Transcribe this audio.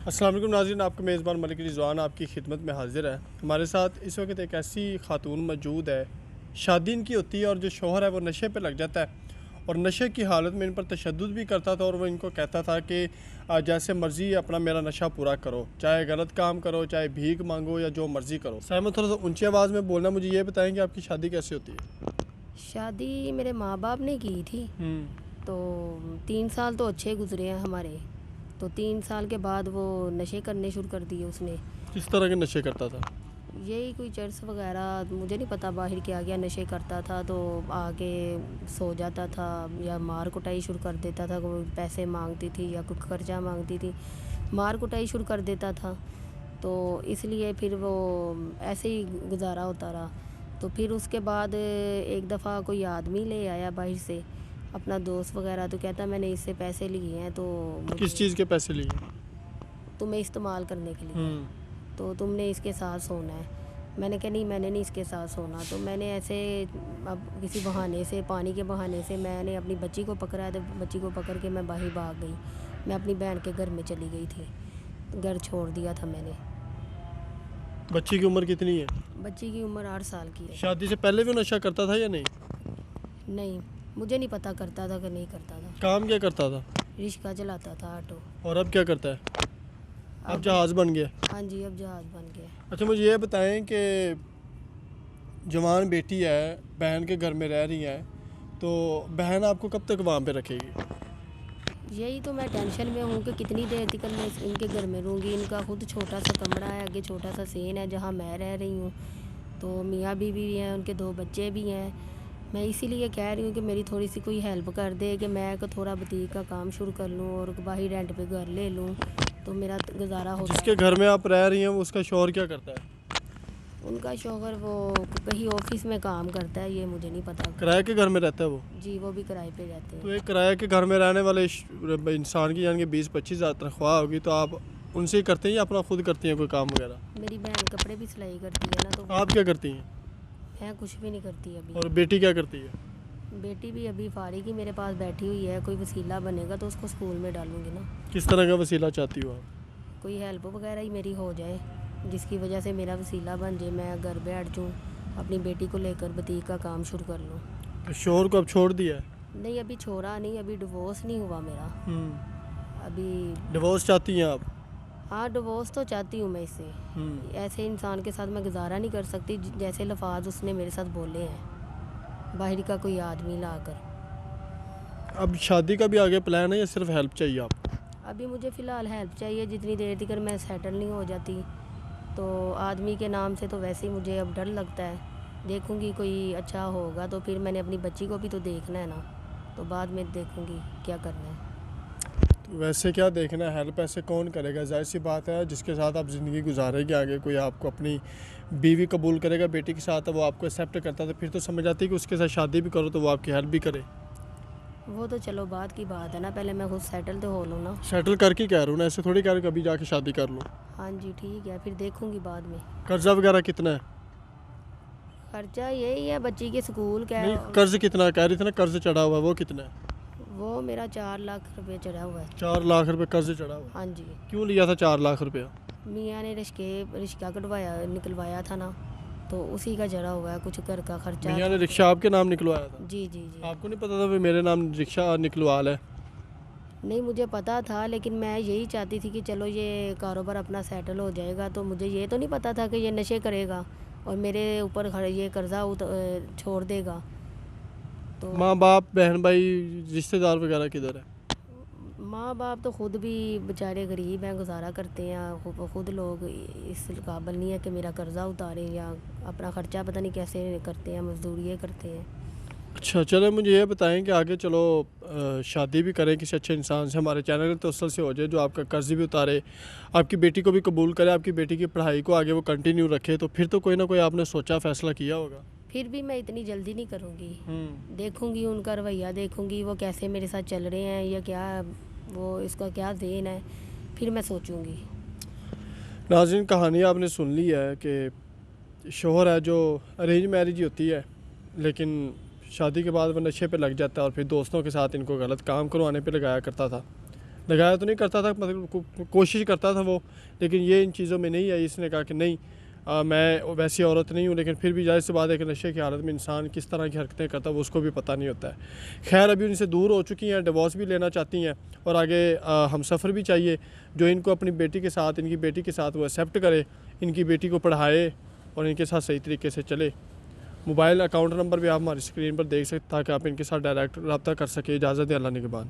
अस्सलाम वालेकुम नाज़रीन, आपका मेज़बान मलिक रिज़वान आपकी खिदमत में हाज़िर है। हमारे साथ इस वक्त एक ऐसी खातून मौजूद है, शादी इनकी होती है और जो शौहर है वो नशे पे लग जाता है और नशे की हालत में इन पर तशद्दुद भी करता था और वो इनको कहता था कि जैसे मर्ज़ी अपना मेरा नशा पूरा करो, चाहे गलत काम करो, चाहे भीख मांगो या जो मर्ज़ी करो। साहिबा थोड़ा सा ऊंची आवाज़ में बोलना, मुझे ये बताएं कि आपकी शादी कैसे होती है? शादी मेरे माँ बाप ने की थी। तो 3 साल तो अच्छे गुजरे हैं हमारे। तो 3 साल के बाद वो नशे करने शुरू कर दिए उसने। किस तरह के नशे करता था? यही कोई चर्स वगैरह, मुझे नहीं पता बाहर क्या क्या नशे करता था। तो आके सो जाता था या मार कुटाई शुरू कर देता था। कोई पैसे मांगती थी या कोई खर्चा मांगती थी, मार कुटाई शुरू कर देता था। तो इसलिए फिर वो ऐसे ही गुजारा होता रहा। तो फिर उसके बाद एक दफ़ा कोई आदमी ले आया बाहर से, अपना दोस्त वगैरह। तो कहता मैंने इससे पैसे लिए हैं, तो किस मुझे चीज़ के पैसे लिए? तुम्हें इस्तेमाल करने के लिए, हम्म। तो तुमने इसके साथ सोना है। मैंने कहा नहीं, मैंने नहीं इसके साथ सोना। तो मैंने ऐसे अब किसी बहाने से, पानी के बहाने से मैंने अपनी बच्ची को पकड़ा। तो बच्ची को पकड़ के मैं बाहर भाग गई। मैं अपनी बहन के घर में चली गई थी, घर छोड़ दिया था मैंने। बच्ची की उम्र कितनी है? बच्ची की उम्र 8 साल की है। शादी से पहले भी वो नशा करता था या नहीं? नहीं, मुझे नहीं पता करता था कि नहीं करता था। काम क्या करता था? रिक्शा चलाता था, ऑटो। और अब क्या करता है? अब अब जहाज़ बन गया। हाँ जी, अब जहाज़ बन गया। अच्छा, मुझे ये बताएं कि जवान बेटी है, बहन के घर में रह रही है, तो बहन आपको कब तक वहाँ पे रखेगी? यही तो मैं टेंशन में हूँ कि कितनी देर तक मैं इनके घर में रहूँगी। इनका खुद छोटा सा कमरा है, आगे छोटा सा सेन है जहाँ मैं रह रही हूँ। तो मियाँ बीवी भी हैं, उनके 2 बच्चे भी हैं। मैं इसीलिए कह रही हूँ कि मेरी थोड़ी सी कोई हेल्प कर दे कि मैं थोड़ा बुटीक का काम शुरू कर लूँ और बाहर रेंट पे घर ले लूँ, तो मेरा गुजारा हो जिसके जाए। घर में आप रह रही हैं वो उसका शौहर क्या करता है? उनका शौहर वो कहीं ऑफिस में काम करता है, ये मुझे नहीं पता। किराए के घर में रहता है वो? जी, वो भी किराए पे रहते तो हैं। एक किराए के घर में रहने वाले इंसान की यानी कि 20-25 हज़ार तनख्वाह होगी, तो आप उनसे ही करते हैं या अपना खुद करती हैं कोई काम वगैरह? मेरी बहन कपड़े भी सिलाई करती है ना, तो आप क्या करती हैं? मैं कुछ भी नहीं करती अभी। और बेटी क्या करती है? बेटी भी अभी फारिग ही मेरे पास बैठी हुई है। कोई वसीला बनेगा तो उसको स्कूल में डालूंगी ना। किस तरह का वसीला चाहती हो आप? कोई हेल्प वगैरह ही मेरी हो जाए, जिसकी वजह से मेरा वसीला बन जाए, मैं घर बैठ जाऊँ, अपनी बेटी को लेकर बुटीक का काम शुरू कर लूँ। तो शौहर को अब छोड़ दिया है? नहीं, अभी छोड़ा नहीं, अभी डिवोर्स नहीं हुआ मेरा अभी। डिवोर्स चाहती हैं आप? हाँ, डिवोर्स तो चाहती हूँ मैं इससे। ऐसे इंसान के साथ मैं गुजारा नहीं कर सकती जैसे लफाज उसने मेरे साथ बोले हैं, बाहर का कोई आदमी लाकर। अब शादी का भी आगे प्लान है या सिर्फ हेल्प चाहिए आपको? अभी मुझे फ़िलहाल हेल्प चाहिए। जितनी देर तक मैं सेटल नहीं हो जाती, तो आदमी के नाम से तो वैसे ही मुझे अब डर लगता है। देखूंगी कोई अच्छा होगा तो फिर मैंने अपनी बच्ची को भी तो देखना है ना, तो बाद में देखूंगी क्या करना है। तो वैसे क्या देखना है, हेल्प ऐसे कौन करेगा? जाहिर सी बात है, जिसके साथ आप ज़िंदगी गुजारेंगे आगे, कोई आपको अपनी बीवी कबूल करेगा, बेटी के साथ है, वो आपको एक्सेप्ट करता है, तो फिर तो समझ आती है कि उसके साथ शादी भी करो तो वो आपकी हेल्प भी करे। वो तो चलो बाद की बात है ना, पहले मैं खुद सेटल तो हो लूँ ना। सेटल करके कह रहा हूँ ना, ऐसे थोड़ी कह रहा हूँ कभी जाके शादी कर लो। हाँ जी, ठीक है, फिर देखूंगी बाद में। कर्जा वगैरह कितना है? खर्चा यही है, बच्ची के स्कूल का नहीं, है। कर्ज कितना कह रही थी ना, कर्ज चढ़ा हुआ है, वो कितना है? वो मेरा 4 लाख रुपये चढ़ा हुआ है। 4 लाख रुपए कर्ज चढ़ा हुआ है? हाँ जी, क्यों लिया था 4 लाख रुपया? मियाँ ने रिश्का कटवाया, निकलवाया था ना, तो उसी का चढ़ा हुआ है कुछ घर का खर्चा। भैया ने रिक्शा आपके नाम निकलवाया था? जी जी जी। आपको नहीं पता था भी मेरे नाम रिक्शा निकलवा है? नहीं, मुझे पता था, लेकिन मैं यही चाहती थी कि चलो ये कारोबार अपना सेटल हो जाएगा। तो मुझे ये तो नहीं पता था कि ये नशे करेगा और मेरे ऊपर ये कर्जा छोड़ देगा। तो माँ बाप बहन भाई रिश्तेदार वगैरह किधर है? माँ बाप तो खुद भी बेचारे गरीब हैं, गुजारा करते हैं। खुद लोग इस काबिल नहीं है कि मेरा कर्जा उतारें या अपना ख़र्चा पता नहीं कैसे करते हैं, मजदूरी करते हैं। अच्छा, चलो मुझे ये बताएं कि आगे चलो शादी भी करें किसी अच्छे इंसान से, हमारे चैनल के तवस्सुल से हो जाए, जो आपका कर्ज भी उतारे, आपकी बेटी को भी कबूल करे, आपकी बेटी की पढ़ाई को आगे वो कंटिन्यू रखे, तो फिर तो कोई ना कोई आपने सोचा फ़ैसला किया होगा। फिर भी मैं इतनी जल्दी नहीं करूँगी। देखूँगी उनका रवैया, देखूँगी वो कैसे मेरे साथ चल रहे हैं या क्या, वो इसका क्या ज़ेन है, फिर मैं सोचूँगी। नाज़रीन, कहानी आपने सुन ली है कि शौहर है जो अरेंज मैरिज ही होती है, लेकिन शादी के बाद वो नशे पे लग जाता है और फिर दोस्तों के साथ इनको गलत काम करवाने पे लगाया करता था। लगाया तो नहीं करता था, मतलब कोशिश करता था वो, लेकिन ये इन चीज़ों में नहीं आई। इसने कहा कि नहीं, मैं वैसी औरत नहीं हूँ, लेकिन फिर भी जाहिर सी बात है कि नशे की हालत में इंसान किस तरह की हरकतें करता है वो उसको भी पता नहीं होता है। खैर अभी उनसे दूर हो चुकी हैं, डिवोर्स भी लेना चाहती हैं और आगे हम सफ़र भी चाहिए जो इनको अपनी बेटी के साथ, इनकी बेटी के साथ वो एक्सेप्ट करे, इनकी बेटी को पढ़ाए और इनके साथ सही तरीके से चले। मोबाइल अकाउंट नंबर भी आप हमारी स्क्रीन पर देख सकते ताकि आप इनके साथ डायरेक्ट रब्ता कर सके। इजाज़त है, अल्लाह निगहबान।